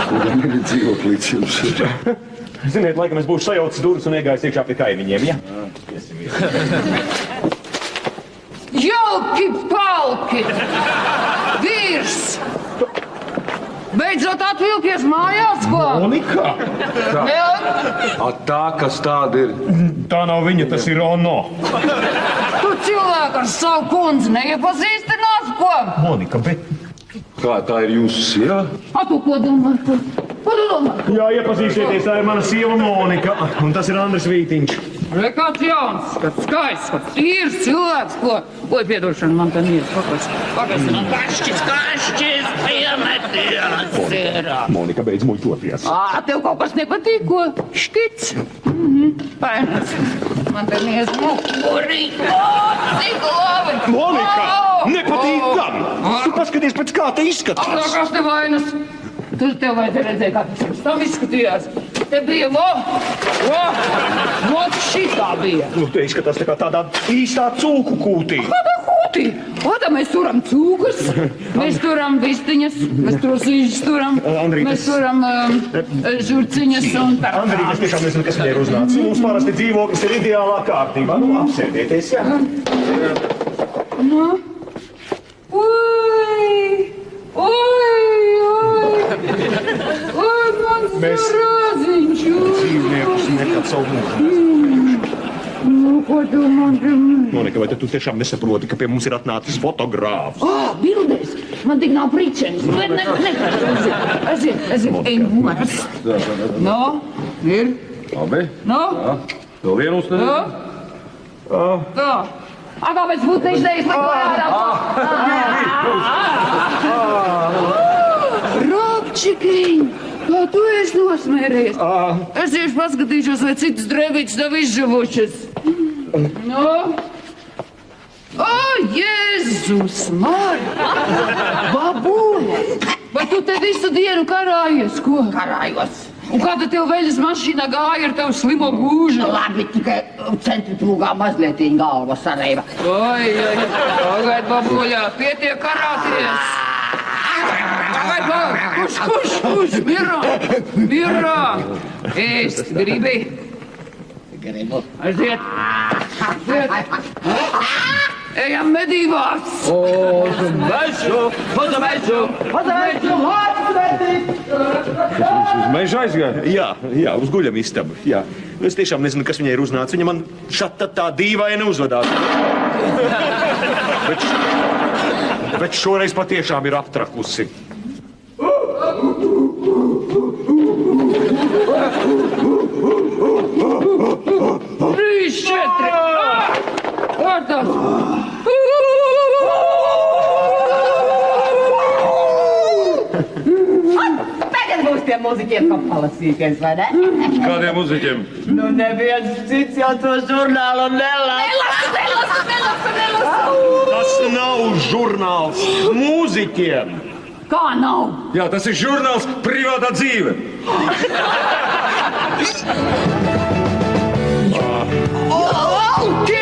Kuram ir dzīvoklīts jums? Ziniet, laikam es būšu sajaucis durvis un iegājis iekšā pie kaimiņiem, ja? Jauki palki! Vīrs! Beidzot atvilkies mājās, ko? Monika! Tā, kas tāda ir? Tā nav viņa, tas ir Ono. Tu cilvēku ar savu kundzi neiepazīstinās, ko? Monika, bet... Kā tā ir jūsu sieva? A, tu ko domā? Ko tu domā? Jā, iepazīstieties, tā ir mana sieva Monika, un tas ir Andris Vītiņš. Re, kāds jauns, kāds skaists, kāds tīrs cilvēks, ko? Oi, piedošana, man tā nīrs, pakas man kašķis, piemetījās ir. Monika, beidz muļķoties. Tev kaut kas nepatīk, ko? Škits? Painas. Man tā nīrs mukurīgi. Cik labi. Monika, nepatīk gan. Tu paskaties pēc kā te izskatās. Kas te vainas? Tu tev vajadzēja redzēt, kā tas jums tam izskatījās. Te bija, šitā bija. Nu, te izskatās tā kā tādā īstā cūku kūtī. Kādā kūtī? Oda, mēs turam cūkus, mēs turam vistiņas, mēs trosīšas turam, mēs turam žurciņas un tā. Andrīt, es tiešām nezinu, kas viņai ir uznācis. Mums parasti dzīvoklis ir ideālā kārtībā. Nu, apsēdieties, jā. Nu? Mans rāziņš! Dzīvniekus nekad savu mūžu. Nu, ko tu man domā? Monika, vai tu tiešām nesaproti, ka pie mums ir atnācis fotogrāfs? Bildēs! Man tik nav pričenis. Aiziet, ej, mūs. No, ir? Labi. No? Vēl vienu uzstādīt? Tā. Kāpēc būtu neizdejies likt Robčikiņ! Kā tu esi nosmērējies? Es tieši paskatīšos, vai citas drēbītas nav izžuvušas. No? Jēzus, Marta! Babuļa! Vai tu te visu dienu karājies, ko? Karājos. Un kāda tev veļas mašīnā gāja ar tavu slimo gūžu? Labi, tikai centritrūgā mazlietiņ galva sareiva. Pagaid, babuļā, pietiek karāties! Pagaid, kurš, mirā! Ēst, gribi? Gribu. Aiziet! Ejam medībās! Uz mežu aizgāja? Jā, uz guļam istabu, jā. Es tiešām nezinu, kas viņai ir uznācis. Viņa man šat tā dīvaini uzvedās. Bet šoreiz patiešām ir aptrakusi. Trīs, četri! Kārtās! Tagad būs pie muziķiem palasīties, vai ne? Kādiem muziķiem? Nu, neviens cits jau to žurnālu nelasa. Tas nav žurnāls mūziķiem. Kā nav? Jā, tas ir žurnāls Privātā dzīve. Alki!